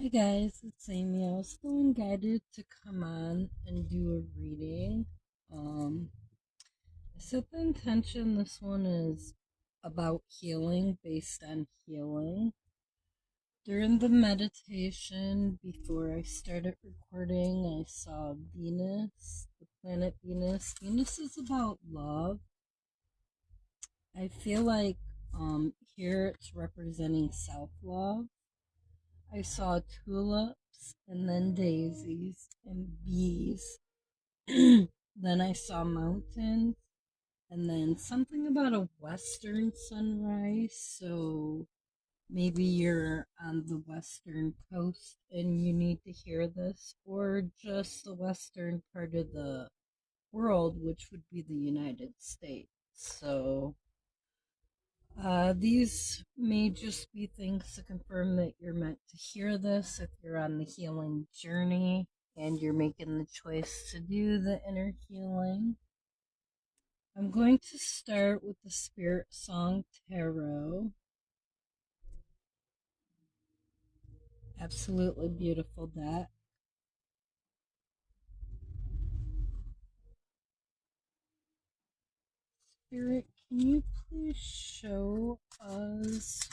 Hey guys, it's Amy. I was feeling guided to come on and do a reading. Um, I set the intention. This one is about healing, based on healing. During the meditation, before I started recording, I saw Venus, the planet Venus. Venus is about love. I feel like here it's representing self love. I saw tulips and then daisies and bees. Then I saw mountains and then something about a western sunrise. So maybe you're on the western coast and you need to hear this, or just the western part of the world, which would be the United States. So these may just be things to confirm that you're meant to hear this if you're on the healing journey and you're making the choice to do the inner healing. I'm going to start with the Spirit Song Tarot. Absolutely beautiful deck. Spirit, can you please show us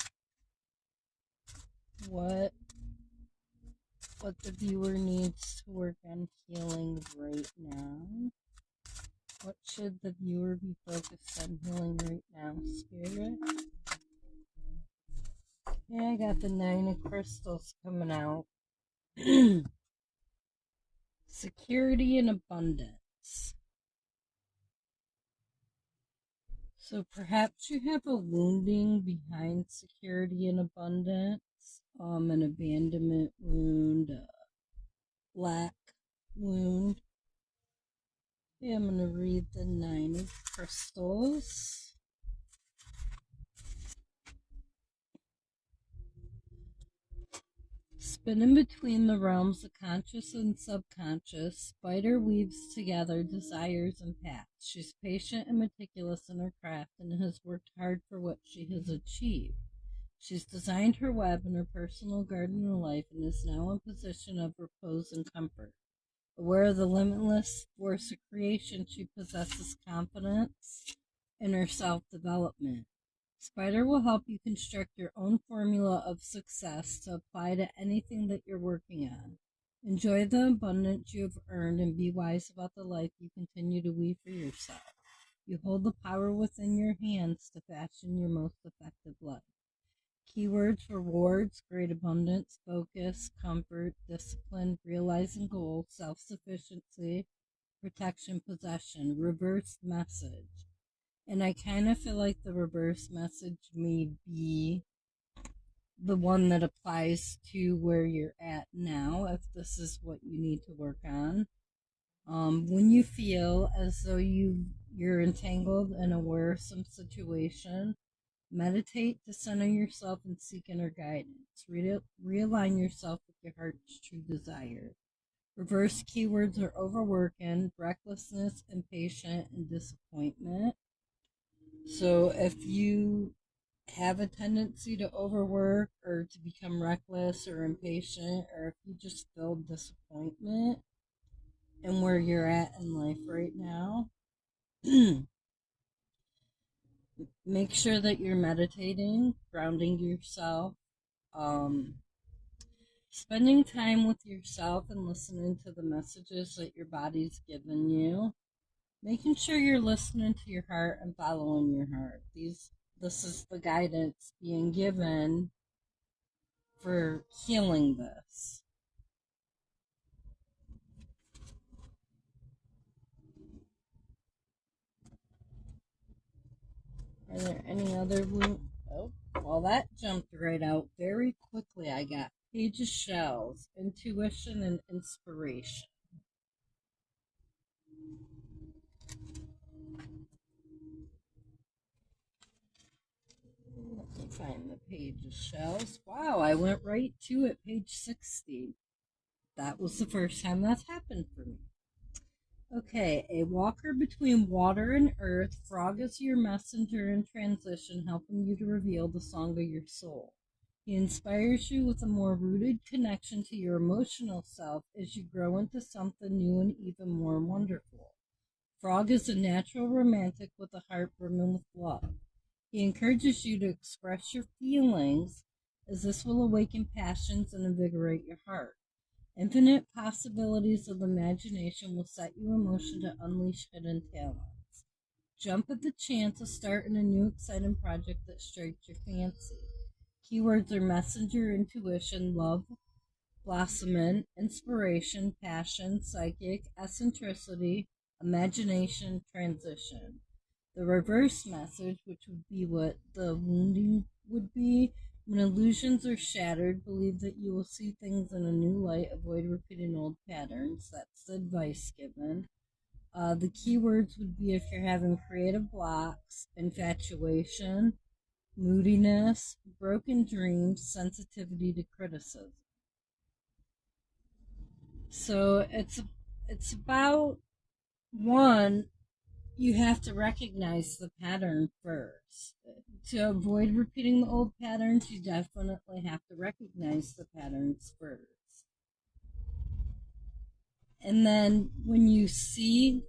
what what the viewer needs to work on healing right now? What should the viewer be focused on healing right now, Spirit? Yeah, I got the Nine of Crystals coming out. Security and abundance. So perhaps you have a wounding behind security and abundance, an abandonment wound, a lack wound. Okay, I'm going to read the Nine of Crystals. Spinning between the realms of conscious and subconscious, Spider weaves together desires and paths. She's patient and meticulous in her craft and has worked hard for what she has achieved. She's designed her web in her personal garden of life and is now in a position of repose and comfort. Aware of the limitless force of creation, she possesses confidence in her self-development. Spider will help you construct your own formula of success to apply to anything that you're working on. Enjoy the abundance you have earned and be wise about the life you continue to weave for yourself. You hold the power within your hands to fashion your most effective life. Keywords: rewards, great abundance, focus, comfort, discipline, realizing goals, self sufficiency, protection, possession. Reverse message. And I kind of feel like the reverse message may be the one that applies to where you're at now, if this is what you need to work on. When you feel as though you're entangled and aware of some situation, meditate to center yourself and seek inner guidance. Realign yourself with your heart's true desire. Reverse keywords are overworking, recklessness, impatient, and disappointment. So if you have a tendency to overwork or to become reckless or impatient, or if you just feel disappointment in where you're at in life right now, make sure that you're meditating, grounding yourself, um, spending time with yourself and listening to the messages that your body's given you, making sure you're listening to your heart and following your heart. This is the guidance being given for healing this. Are there any other Oh, well, that jumped right out very quickly. I got Page of Shells, intuition and inspiration. Let me find the Page of Shells. Wow, I went right to it, page 60. That was the first time that's happened for me. Okay, a walker between water and earth, Frog is your messenger in transition, helping you to reveal the song of your soul. He inspires you with a more rooted connection to your emotional self as you grow into something new and even more wonderful. Frog is a natural romantic with a heart brimming with love. He encourages you to express your feelings, as this will awaken passions and invigorate your heart. Infinite possibilities of imagination will set you in motion to unleash hidden talents. Jump at the chance of starting a new exciting project that strikes your fancy. Keywords are messenger, intuition, love, blossoming, inspiration, passion, psychic, eccentricity, imagination, transition. The reverse message, which would be what the wounding would be, when illusions are shattered, believe that you will see things in a new light, avoid repeating old patterns. That's the advice given. The keywords would be if you're having creative blocks, infatuation, moodiness, broken dreams, sensitivity to criticism. So it's about one, you have to recognize the pattern first. To avoid repeating the old patterns, you definitely have to recognize the patterns first. And then when you see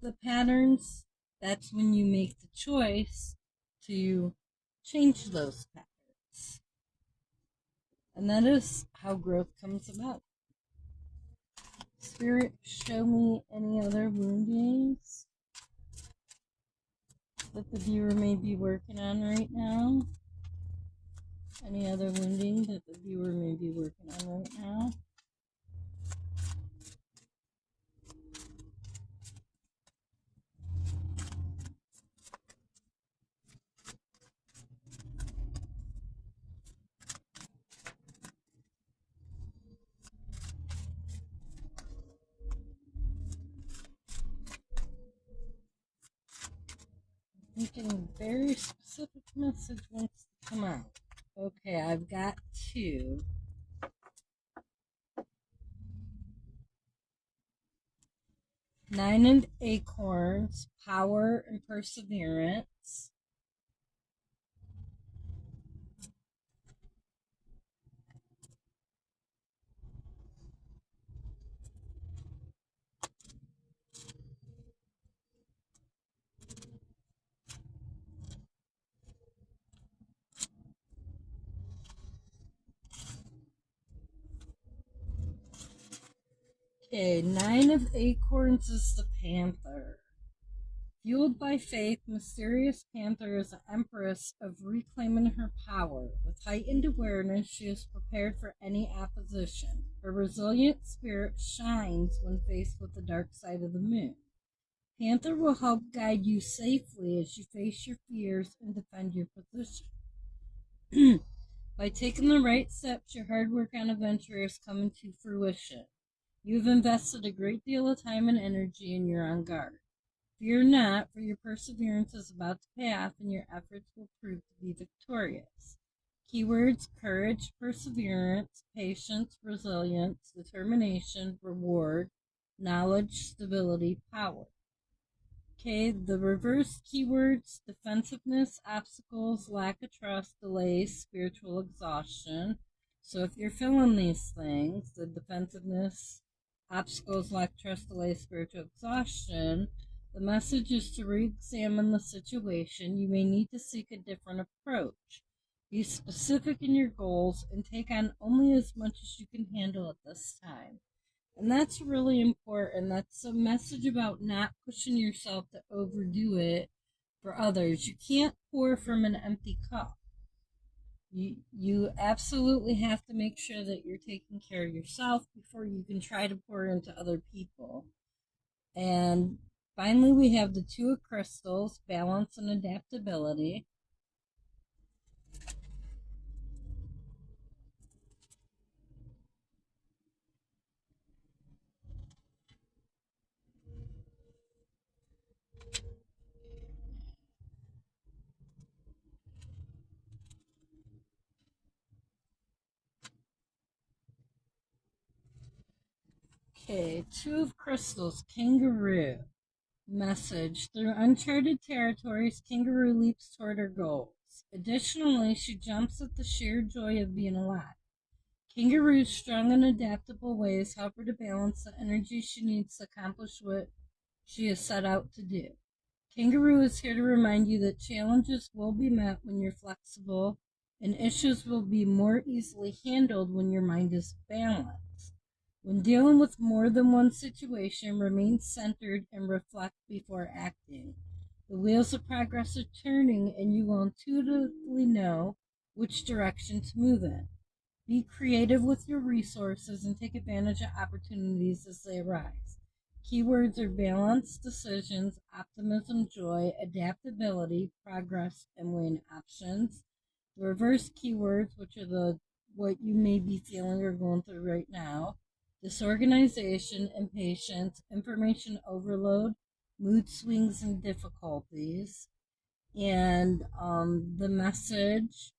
the patterns, that's when you make the choice to change those patterns. And that is how growth comes about. Spirit, show me any other woundings that the viewer may be working on right now. Any other wounding that the viewer may be working on right now? Thinking a very specific message wants to come out. Okay, I've got two. Nine of Acorns, power and perseverance. Okay, Nine of Acorns is the Panther. Fueled by faith, Mysterious Panther is the empress of reclaiming her power. With heightened awareness, she is prepared for any opposition. Her resilient spirit shines when faced with the dark side of the moon. Panther will help guide you safely as you face your fears and defend your position. By taking the right steps, your hard work on a venture is coming to fruition. You've invested a great deal of time and energy, and you're on guard. Fear not, for your perseverance is about to pay off, and your efforts will prove to be victorious. Keywords: courage, perseverance, patience, resilience, determination, reward, knowledge, stability, power. Okay, the reverse keywords: defensiveness, obstacles, lack of trust, delays, spiritual exhaustion. So if you're feeling these things, the defensiveness, obstacles, lack of trust, delays, spiritual exhaustion, the message is to re-examine the situation. You may need to seek a different approach. Be specific in your goals and take on only as much as you can handle at this time. And that's really important. That's a message about not pushing yourself to overdo it for others. You can't pour from an empty cup. You absolutely have to make sure that you're taking care of yourself before you can try to pour into other people. And finally, we have the Two of Crystals, balance and adaptability. Okay, Two of Crystals, Kangaroo. Message: through uncharted territories, Kangaroo leaps toward her goals. balance. Additionally, she jumps at the sheer joy of being alive. Kangaroo's strong and adaptable ways help her to balance the energy she needs to accomplish what she is set out to do. Kangaroo is here to remind you that challenges will be met when you're flexible, and issues will be more easily handled when your mind is balanced. When dealing with more than one situation, remain centered and reflect before acting. The wheels of progress are turning, and you will intuitively know which direction to move in. Be creative with your resources and take advantage of opportunities as they arise. Keywords are balance, decisions, optimism, joy, adaptability, progress, and win options. The reverse keywords, which are what you may be feeling or going through right now: disorganization, impatience, information overload, mood swings and difficulties. And the message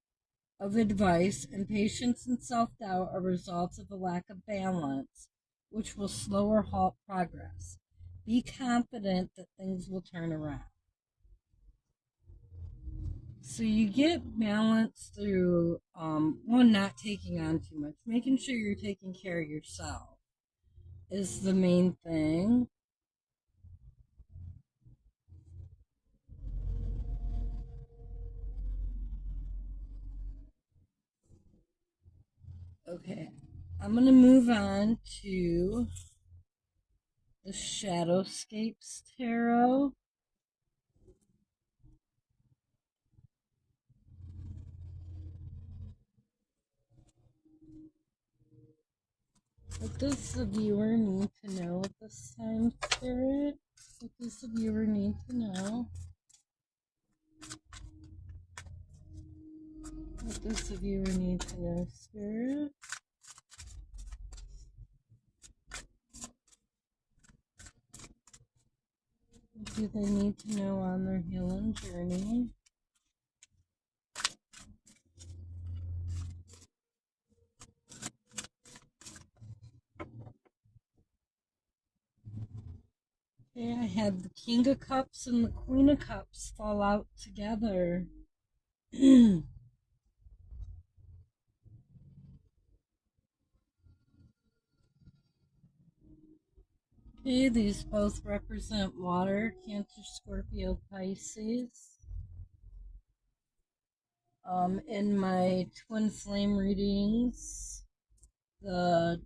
of advice: impatience and self-doubt are results of a lack of balance, which will slow or halt progress. Be confident that things will turn around. So you get balance through one, not taking on too much, making sure you're taking care of yourself is the main thing. Okay, I'm going to move on to the Shadowscapes Tarot. What does the viewer need to know at this time, Spirit? What does the viewer need to know? What does the viewer need to know, Spirit? What do they need to know on their healing journey? Okay, I had the King of Cups and the Queen of Cups fall out together. Okay, these both represent water: Cancer, Scorpio, Pisces. In my twin flame readings, the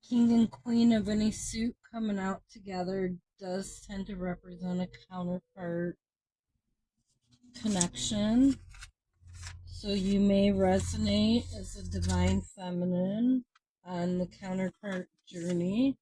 King and Queen of any suit coming out together does tend to represent a counterpart connection. So you may resonate as a divine feminine on the counterpart journey.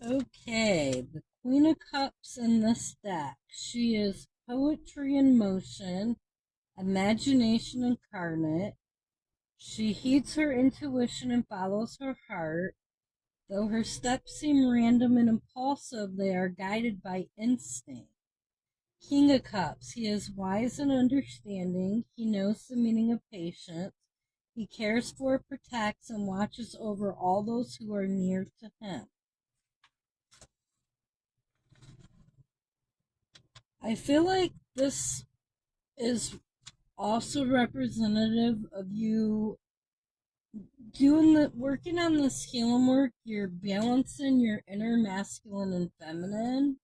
Okay, the Queen of Cups in this deck. She is poetry in motion, imagination incarnate. She heeds her intuition and follows her heart. Though her steps seem random and impulsive, they are guided by instinct. King of Cups. He is wise and understanding. He knows the meaning of patience. He cares for, protects, and watches over all those who are near to him. I feel like this is also representative of you working on this healing work. You're balancing your inner masculine and feminine.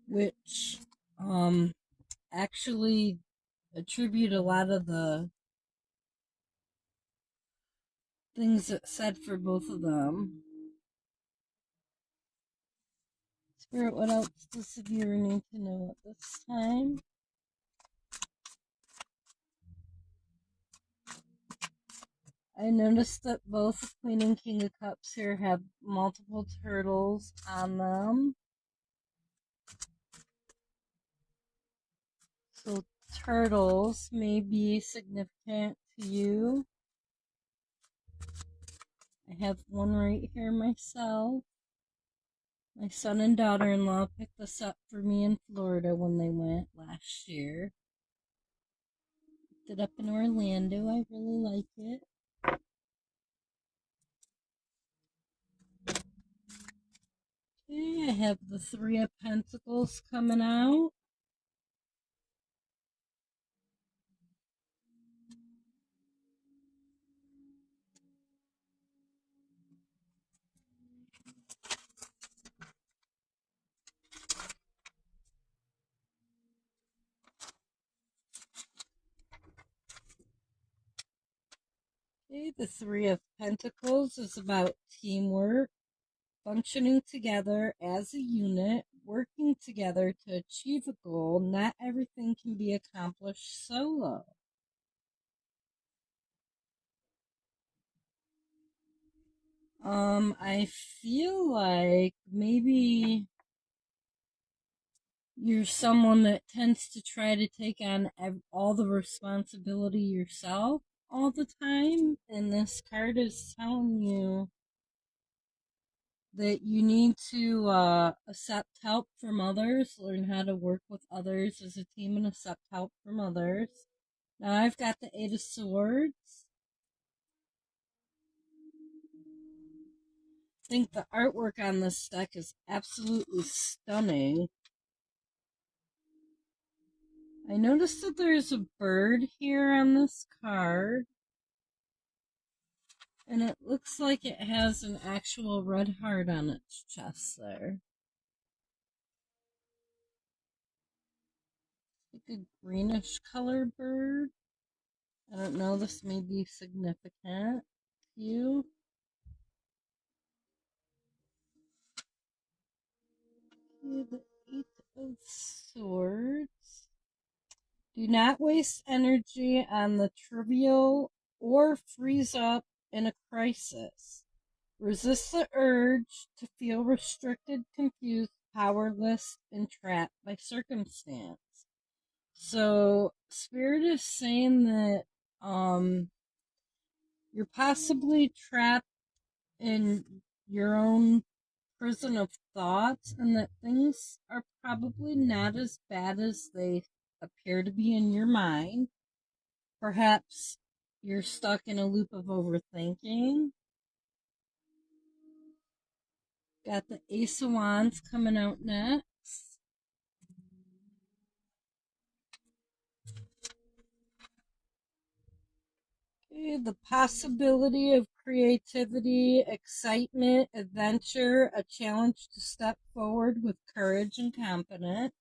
Which actually attribute a lot of the things that said for both of them. Spirit, what else does the viewer need to know at this time? I noticed that both the Queen and King of Cups here have multiple turtles on them. So turtles may be significant to you. I have one right here myself. My son and daughter-in-law picked this up for me in Florida when they went last year. Picked it up in Orlando. I really like it. Okay, I have the Three of Pentacles coming out. Okay, the Three of Pentacles is about teamwork, functioning together as a unit, working together to achieve a goal. Not everything can be accomplished solo. I feel like maybe you're someone that tends to try to take on all the responsibility yourself all the time, and this card is telling you that you need to accept help from others, learn how to work with others as a team, and accept help from others. Now I've got the Eight of Swords. I think the artwork on this deck is absolutely stunning. I noticed that there's a bird here on this card, and it looks like it has an actual red heart on its chest there. Like a greenish color bird. I don't know, this may be significant to you. Okay, the Eight of Swords. Do not waste energy on the trivial or freeze up in a crisis. Resist the urge to feel restricted, confused, powerless, and trapped by circumstance. So, Spirit is saying that you're possibly trapped in your own prison of thoughts, and that things are probably not as bad as they appear to be in your mind. Perhaps you're stuck in a loop of overthinking. Got the Ace of Wands coming out next. Okay, the possibility of creativity, excitement, adventure, a challenge to step forward with courage and confidence.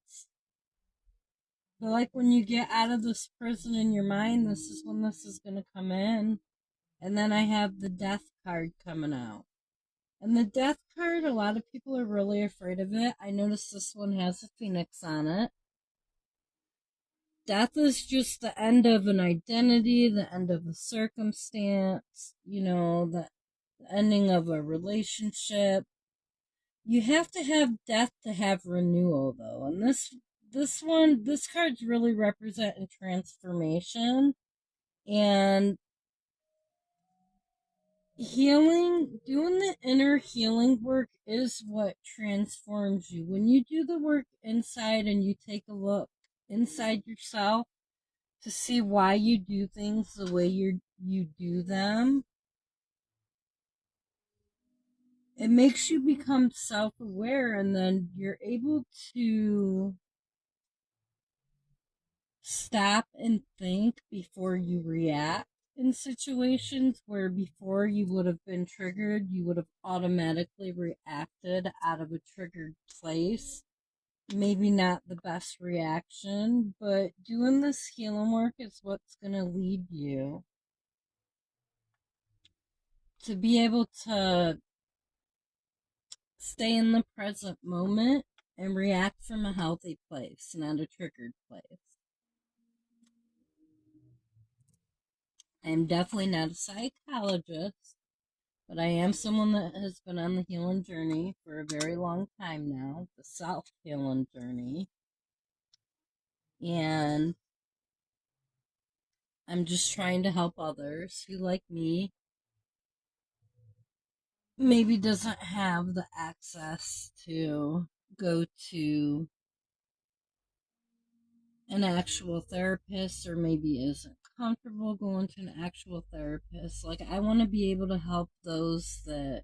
But like when you get out of this prison in your mind, this is when this is going to come in. And then I have the Death card coming out. And the Death card, a lot of people are really afraid of it. I noticed this one has a phoenix on it. Death is just the end of an identity, the end of a circumstance, the ending of a relationship. You have to have death to have renewal, though. And this card's really representing transformation and healing. Doing the inner healing work is what transforms you. When you do the work inside and you take a look inside yourself to see why you do things the way you do them, it makes you become self-aware, and then you're able to stop and think before you react in situations where before you would have been triggered, you would have automatically reacted out of a triggered place. Maybe not the best reaction, but doing this healing work is what's going to lead you to be able to stay in the present moment and react from a healthy place, not a triggered place. I'm definitely not a psychologist, but I am someone that has been on the healing journey for a very long time now, the self-healing journey. And I'm just trying to help others who, like me, maybe doesn't have the access to go to an actual therapist, or maybe isn't comfortable going to an actual therapist. Like, I want to be able to help those that,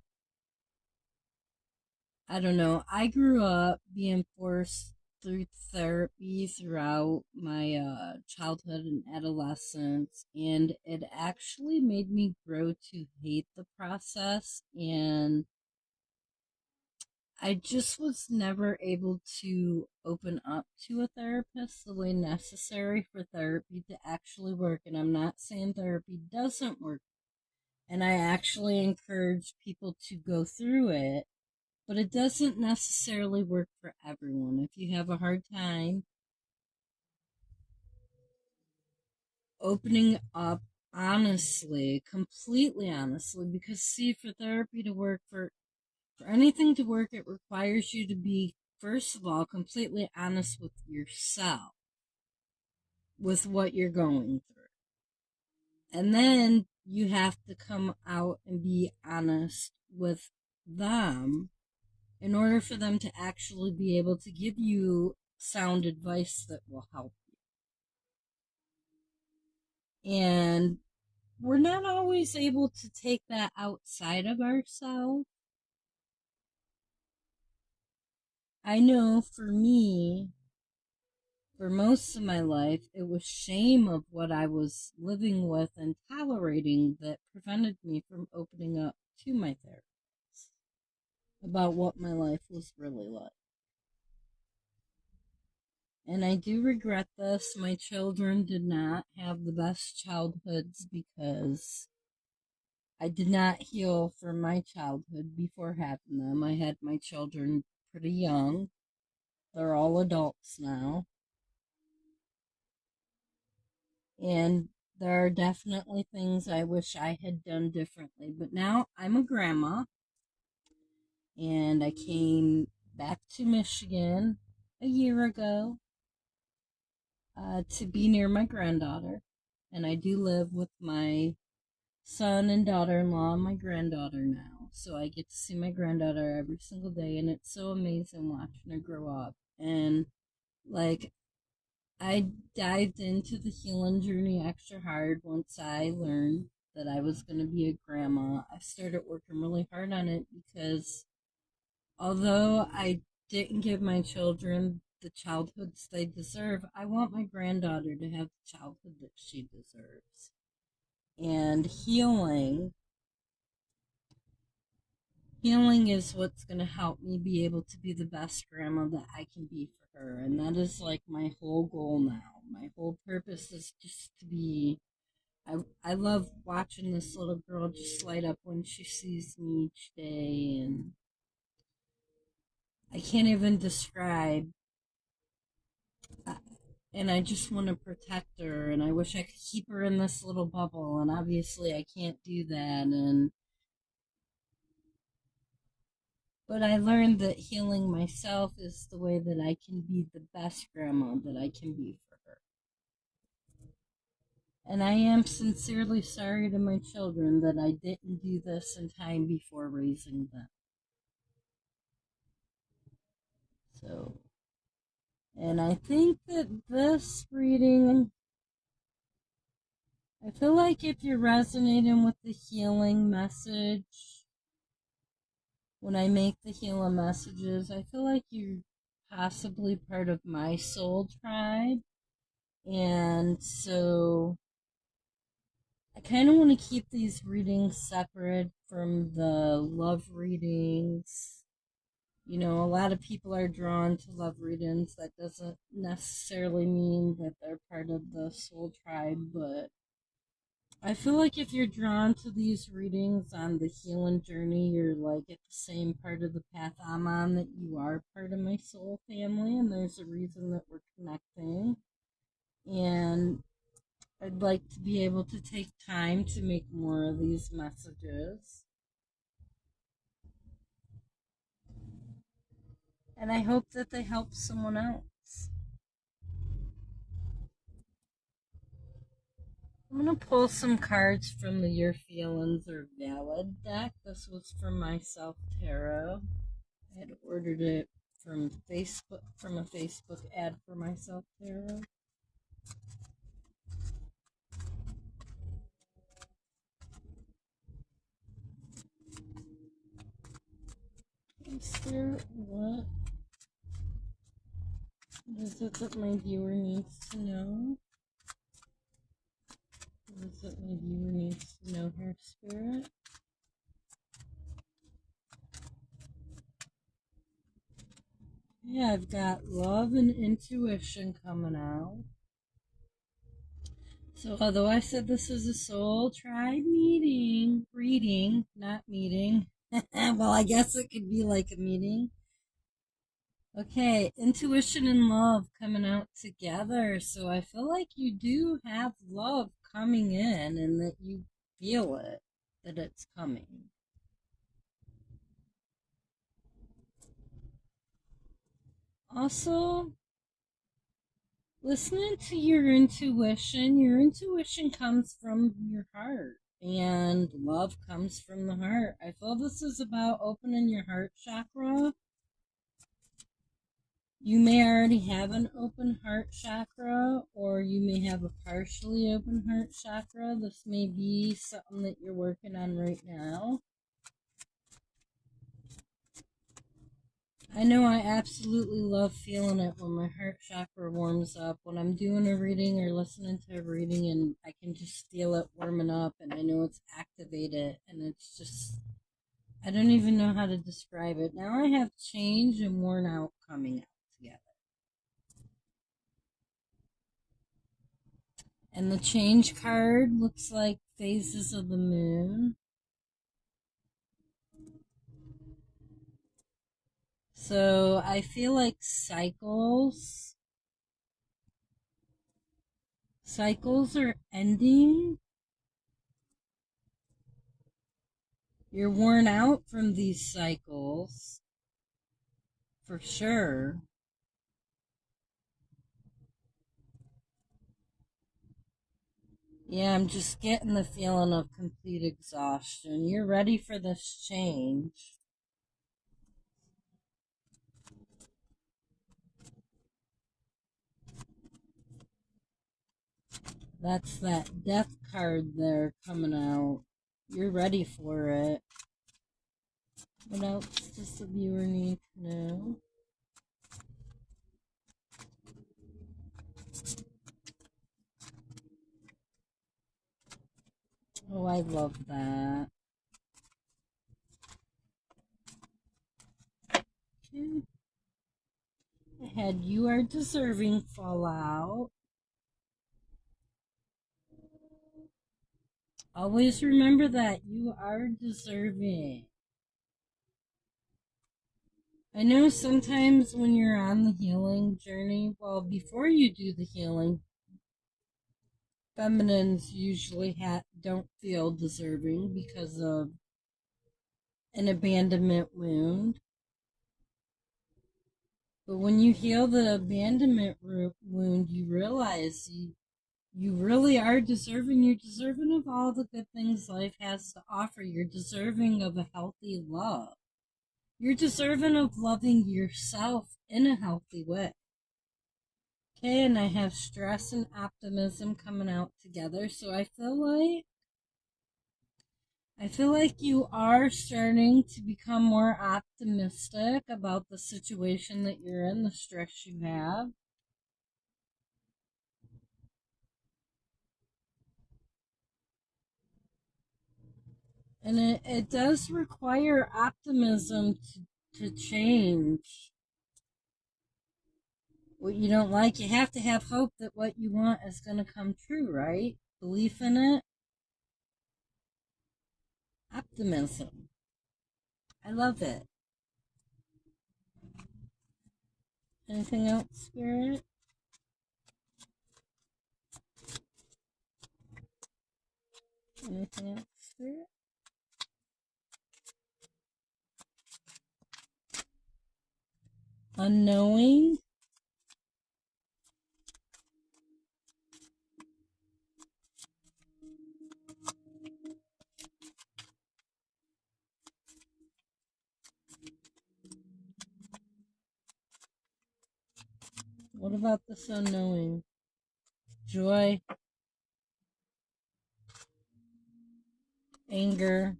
I don't know, I grew up being forced through therapy throughout my childhood and adolescence, and it actually made me grow to hate the process. And I just was never able to open up to a therapist the way necessary for therapy to actually work. And I'm not saying therapy doesn't work, and I actually encourage people to go through it, but it doesn't necessarily work for everyone. If you have a hard time opening up honestly, completely honestly, because see, for therapy to work, for anything to work, it requires you to be, first of all, completely honest with yourself, with what you're going through. And then you have to come out and be honest with them in order for them to actually be able to give you sound advice that will help you. And we're not always able to take that outside of ourselves. I know for me, for most of my life, it was shame of what I was living with and tolerating that prevented me from opening up to my therapist about what my life was really like. And I do regret this. My children did not have the best childhoods because I did not heal from my childhood before having them. I had my children pretty young. They're all adults now. And there are definitely things I wish I had done differently. But now I'm a grandma, and I came back to Michigan a year ago to be near my granddaughter. And I do live with my son and daughter-in-law and my granddaughter now. So I get to see my granddaughter every single day, and it's so amazing watching her grow up. And like, I dived into the healing journey extra hard once I learned that I was going to be a grandma. I started working really hard on it because although I didn't give my children the childhoods they deserve, I want my granddaughter to have the childhood that she deserves. And healing is what's going to help me be able to be the best grandma that I can be for her. And that is like my whole goal now. My whole purpose is just to be. I love watching this little girl just light up when she sees me each day, and I can't even describe. uh, And I just want to protect her, and I wish I could keep her in this little bubble, and obviously I can't do that. And but I learned that healing myself is the way that I can be the best grandma that I can be for her. And I am sincerely sorry to my children that I didn't do this in time before raising them. So, and I think that this reading, I feel like if you're resonating with the healing message, when I make the healing messages, I feel like you're possibly part of my soul tribe. And so I kind of want to keep these readings separate from the love readings. You know, a lot of people are drawn to love readings. That doesn't necessarily mean that they're part of the soul tribe, but I feel like if you're drawn to these readings on the healing journey, you're like at the same part of the path I'm on, that you are part of my soul family, and there's a reason that we're connecting. And I'd like to be able to take time to make more of these messages. And I hope that they help someone else. I'm going to pull some cards from the Your Feelings Are Valid deck. This was from Myself Tarot. I had ordered it from Facebook, from a Facebook ad for Myself Tarot. Spirit, what is it that my viewer needs to know? What is it my viewer needs to know here, Spirit? Yeah, I've got love and intuition coming out. So, although I said this is a soul tribe reading, not meeting. Well, I guess it could be like a meeting. Okay, intuition and love coming out together. So I feel like you do have love coming in and that you feel it, that it's coming. Also, listening to your intuition comes from your heart, and love comes from the heart. I feel this is about opening your heart chakra. You may already have an open heart chakra, or you may have a partially open heart chakra. This may be something that you're working on right now. I know I absolutely love feeling it when my heart chakra warms up. When I'm doing a reading or listening to a reading and I can just feel it warming up and I know it's activated and it's just, I don't even know how to describe it. Now I have change and worn out coming out together. And the change card looks like phases of the moon. So I feel like cycles are ending. You're worn out from these cycles, for sure. Yeah, I'm just getting the feeling of complete exhaustion. You're ready for this change. That's that death card there coming out. You're ready for it. What else does the viewer need to know? Oh, I love that. Okay. Ahead, you are deserving fallout. Always remember that you are deserving. I know sometimes when you're on the healing journey, well, before you do the healing, feminines usually don't feel deserving because of an abandonment wound. But when you heal the abandonment wound, you realize you really are deserving. You're deserving of all the good things life has to offer. You're deserving of a healthy love. You're deserving of loving yourself in a healthy way. Okay, and I have stress and optimism coming out together. So I feel like you are starting to become more optimistic about the situation that you're in, the stress you have. And it does require optimism to change what you don't like. You have to have hope that what you want is going to come true, right? Belief in it. Optimism. I love it. Anything else, Spirit? Anything else, Spirit? Unknowing. What about this unknowing? Joy, anger.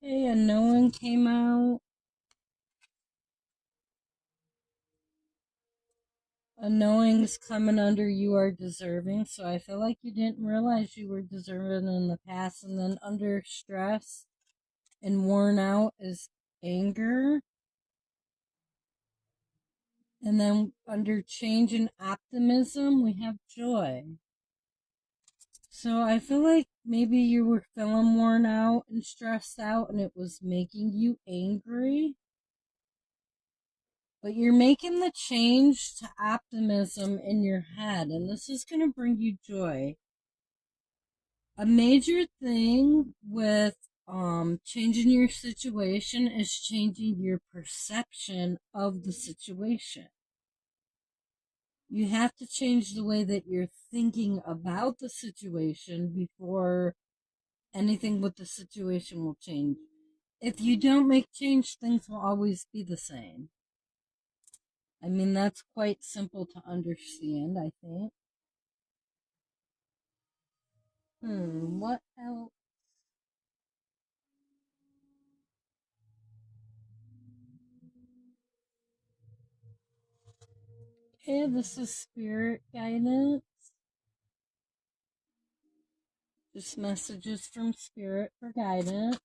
Okay, unknowing came out. Unknowing's coming under you are deserving, so I feel like you didn't realize you were deserving in the past, and then under stress and worn out is anger, and then under change and optimism we have joy. So I feel like maybe you were feeling worn out and stressed out and it was making you angry. But you're making the change to optimism in your head, and this is going to bring you joy. A major thing with changing your situation is changing your perception of the situation. You have to change the way that you're thinking about the situation before anything with the situation will change. If you don't make change, things will always be the same. I mean, that's quite simple to understand, I think. What else? Okay, this is spirit guidance. Just messages from spirit for guidance.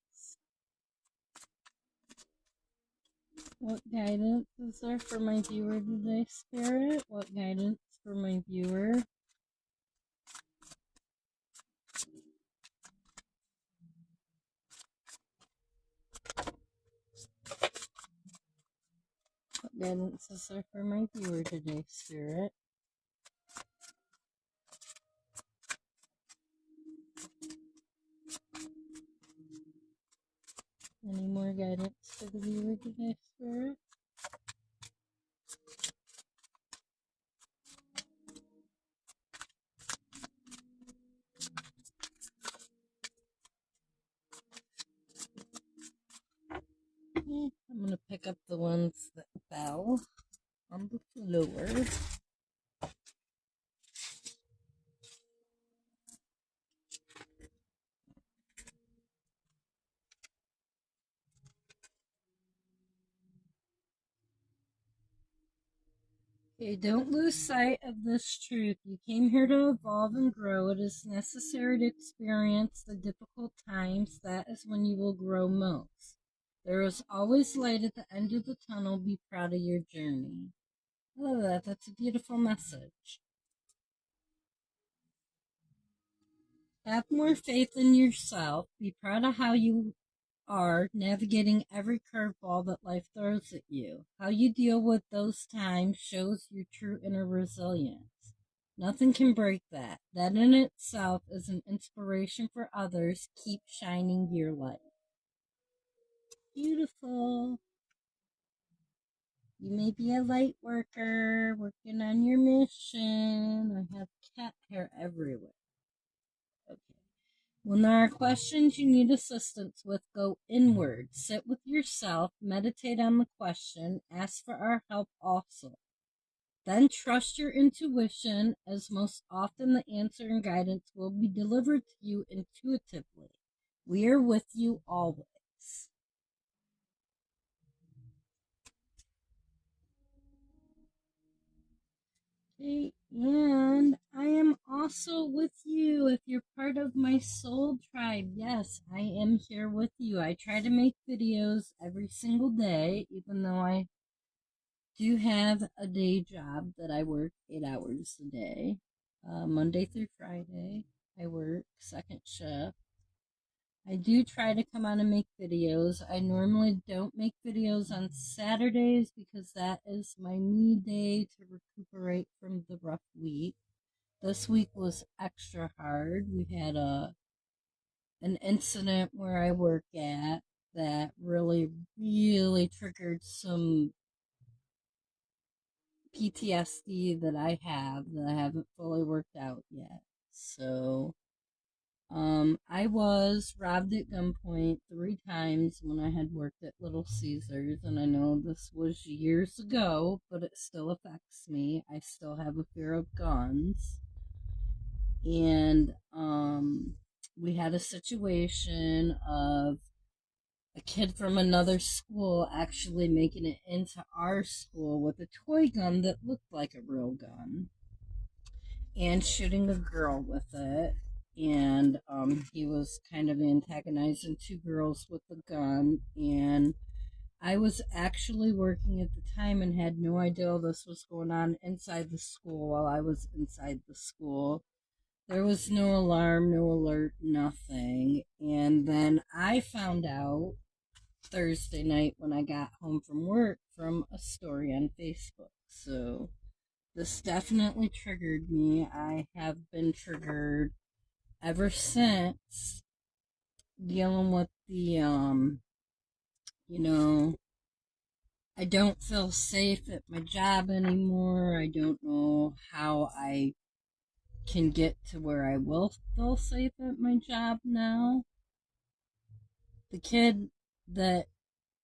What guidance is there for my viewer today, spirit? What guidance for my viewer? What guidance is there for my viewer today, spirit? Any more guidance for the viewer today, spirit? I'm going to pick up the ones that fell on the floor. Okay, don't lose sight of this truth. You came here to evolve and grow. It is necessary to experience the difficult times. That is when you will grow most. There is always light at the end of the tunnel. Be proud of your journey. I love that. That's a beautiful message. Have more faith in yourself. Be proud of how you are navigating every curveball that life throws at you. How you deal with those times shows your true inner resilience. Nothing can break that. That in itself is an inspiration for others. Keep shining your light. Beautiful. You may be a light worker working on your mission. I have cat hair everywhere. Okay. When there are questions you need assistance with, go inward. Sit with yourself, meditate on the question, ask for our help also. Then trust your intuition, as most often the answer and guidance will be delivered to you intuitively. We are with you always. Okay, and I am also with you if you're part of my soul tribe. Yes, I am here with you. I try to make videos every single day, even though I do have a day job that I work 8 hours a day. Monday through Friday, I work second shift. I do try to come on and make videos. I normally don't make videos on Saturdays because that is my me day to recuperate from the rough week. This week was extra hard. We had an incident where I work at that really triggered some PTSD that I have that I haven't fully worked out yet. So I was robbed at gunpoint 3 times when I had worked at Little Caesars, and I know this was years ago, but it still affects me. I still have a fear of guns. And we had a situation of a kid from another school actually making it into our school with a toy gun that looked like a real gun and shooting a girl with it. And he was kind of antagonizing 2 girls with the gun. And I was actually working at the time and had no idea this was going on inside the school while I was inside the school. There was no alarm, no alert, nothing. And then I found out Thursday night when I got home from work from a story on Facebook. So this definitely triggered me. I have been triggered ever since, dealing with the you know, I don't feel safe at my job anymore. I don't know how I can get to where I will feel safe at my job now. The kid that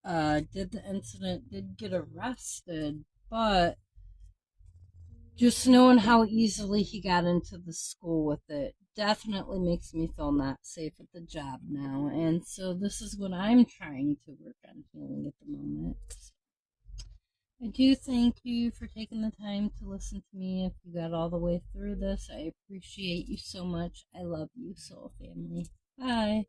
did the incident did get arrested, but just knowing how easily he got into the school with it definitely makes me feel not safe at the job now. And so this is what I'm trying to work on healing at the moment. I do thank you for taking the time to listen to me. If you got all the way through this, I appreciate you so much. I love you, soul family. Bye.